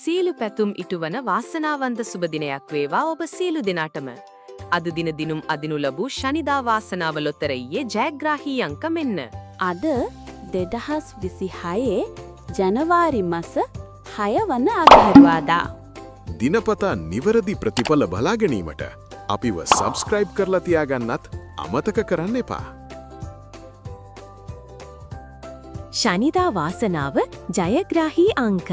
සීලු පැතුම් ඉටුවන වාසනාවන්ත සුබ දිනයක් වේවා ඔබ සීලු දෙනාටම. අද දින දිනුම් අදිනු ලැබූ ශනිදා වාසනාව ලොතරැයියේ ජයග්‍රාහී අංක මෙන්න. අද 2026 ජනවාරි මස 6 වන අඟහරුවාදා. දිනපතා නිවැරදි ප්‍රතිඵල බලා ගැනීමට අපිව සබ්ස්ක්‍රයිබ් කරලා තියාගන්නත් අමතක කරන්න එපා. ශනිදා වාසනාව ජයග්‍රාහී අංක